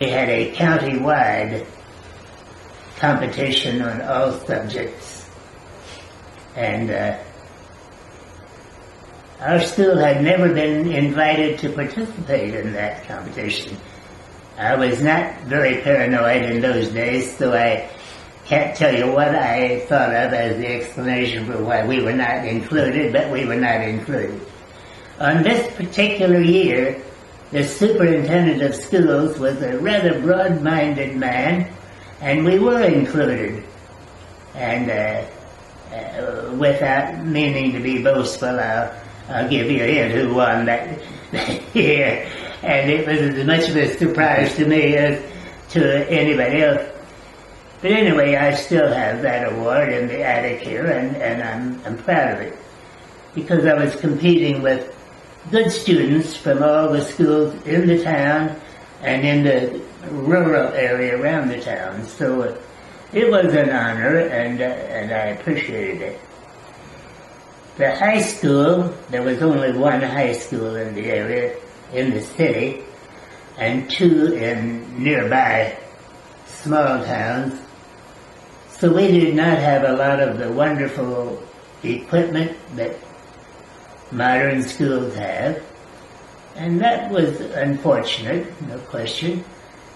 We had a county-wide competition on all subjects, and our school had never been invited to participate in that competition. I was not very paranoid in those days, so I can't tell you what I thought of as the explanation for why we were not included, but we were not included. On this particular year, the superintendent of schools was a rather broad-minded man, and we were included. And without meaning to be boastful, I'll give you a hint who won that year. And it was as much of a surprise to me as to anybody else. But anyway, I still have that award in the attic here, and I'm proud of it. Because I was competing with good students from all the schools in the town and in the rural area around the town. So it was an honor, and I appreciated it. The high school, there was only one high school in the area, in the city, and two in nearby small towns. So we did not have a lot of the wonderful equipment that modern schools have, and that was unfortunate, no question.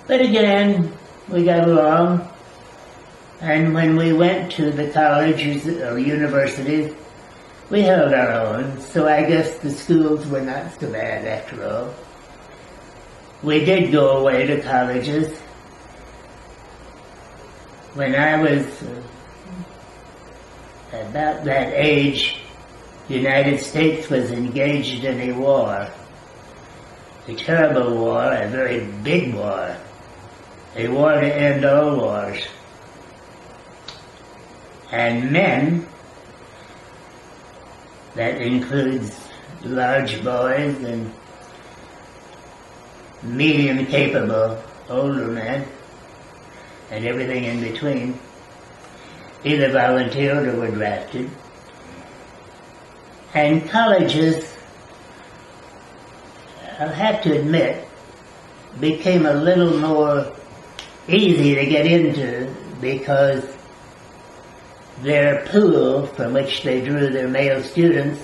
But again, we got along, and when we went to the colleges or universities, we held our own, so I guess the schools were not so bad after all. We did go away to colleges. When I was about that age, the United States was engaged in a war, a terrible war, a very big war, a war to end all wars. And men, that includes large boys and medium capable older men, and everything in between, either volunteered or were drafted. And colleges, I'll have to admit, became a little more easy to get into because their pool from which they drew their male students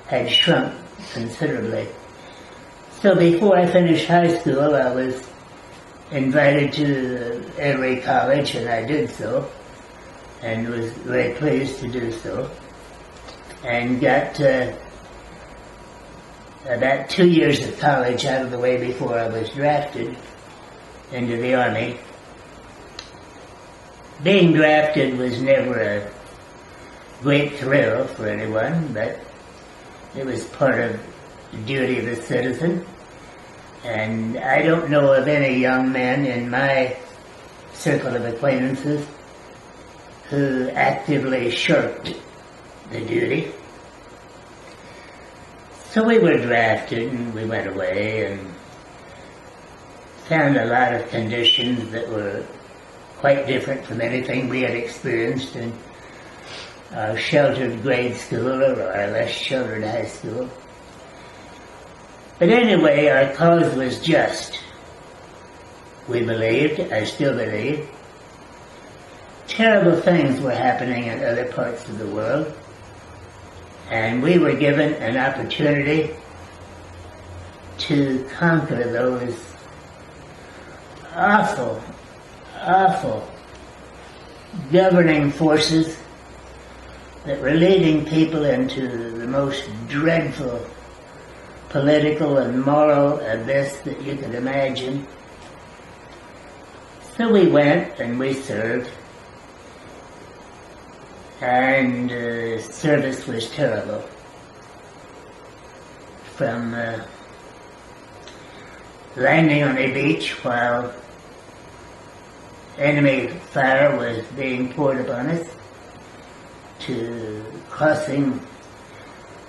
had shrunk considerably. So before I finished high school, I was invited to every college, and I did so, and was very pleased to do so, and got about 2 years of college out of the way before I was drafted into the Army. Being drafted was never a great thrill for anyone, but it was part of the duty of a citizen. And I don't know of any young men in my circle of acquaintances who actively shirked the duty. So we were drafted, and we went away and found a lot of conditions that were quite different from anything we had experienced in our sheltered grade school or our less sheltered high school. But anyway, our cause was just. We believed, I still believe. Terrible things were happening in other parts of the world, and we were given an opportunity to conquer those awful governing forces that were leading people into the most dreadful political and moral abyss that you could imagine. So we went and we served, and service was terrible. From landing on a beach while enemy fire was being poured upon us, to crossing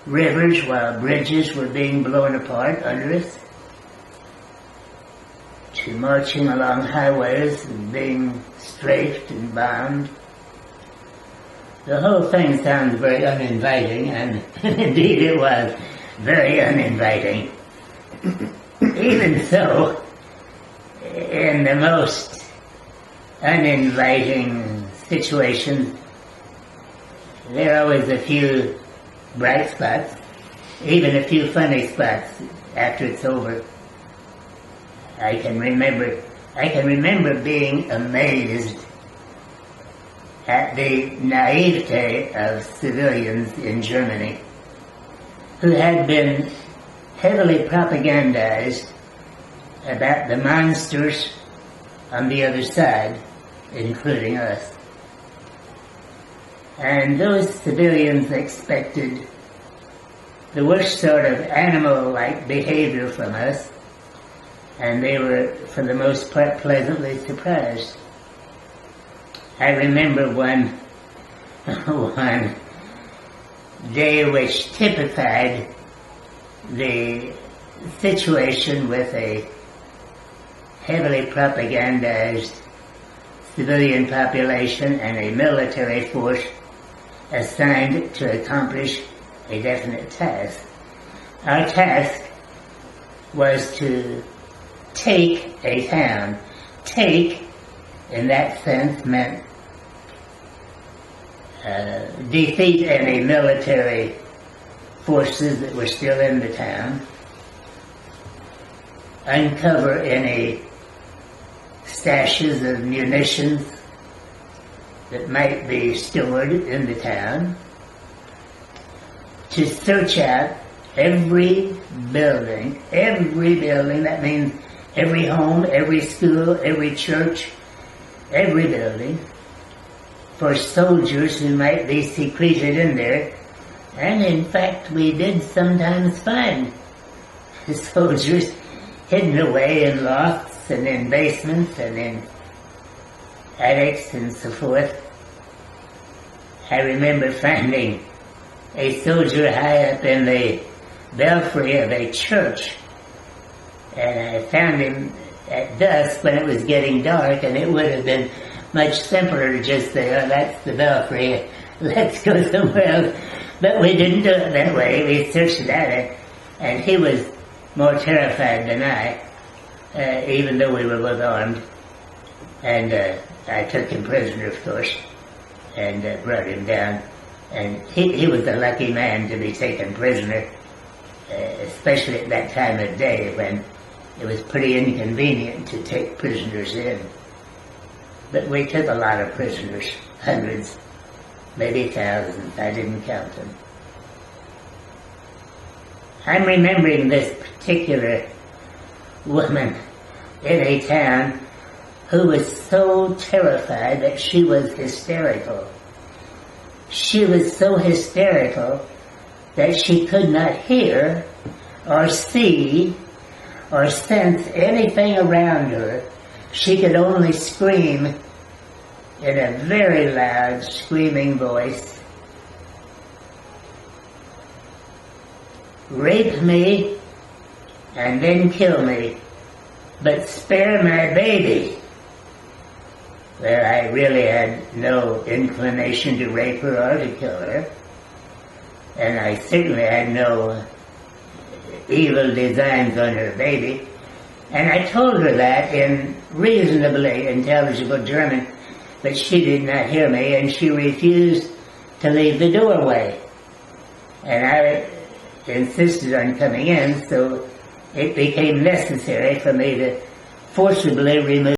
rivers while bridges were being blown apart under us, to marching along highways and being strafed and bombed. The whole thing sounds very uninviting, and indeed it was very uninviting. Even so, in the most uninviting situations, there are always a few bright spots, even a few funny spots after it's over. I can remember being amazed at the naivete of civilians in Germany who had been heavily propagandized about the monsters on the other side, including us. And those civilians expected the worst sort of animal-like behavior from us, and they were, for the most part, pleasantly surprised. I remember one day which typified the situation with a heavily propagandized civilian population and a military force assigned to accomplish a definite task. Our task was to take a town. Take, in that sense, meant defeat any military forces that were still in the town, uncover any stashes of munitions that might be stored in the town, to search out every building, that means every home, every school, every church, every building, for soldiers who might be secreted in there. And in fact, we did sometimes find soldiers hidden away in lofts and in basements and in attics and so forth. I remember finding a soldier high up in the belfry of a church, and I found him at dusk when it was getting dark, and it would have been much simpler to just say, oh, that's the belfry, let's go somewhere else. But we didn't do it that way. We searched it out, and he was more terrified than I, even though we were both armed. And I took him prisoner, of course, and brought him down. And he was a lucky man to be taken prisoner, especially at that time of day when it was pretty inconvenient to take prisoners in. But we took a lot of prisoners, hundreds, maybe thousands. I didn't count them. I'm remembering this particular woman in a town who was so terrified that she was hysterical. She was so hysterical that she could not hear or see or sense anything around her. She could only scream in a very loud, screaming voice, "Rape me and then kill me, but spare my baby." Well, I really had no inclination to rape her or to kill her, and I certainly had no evil designs on her baby. And I told her that in reasonably intelligible German, but she did not hear me, and she refused to leave the doorway. And I insisted on coming in, so it became necessary for me to forcibly remove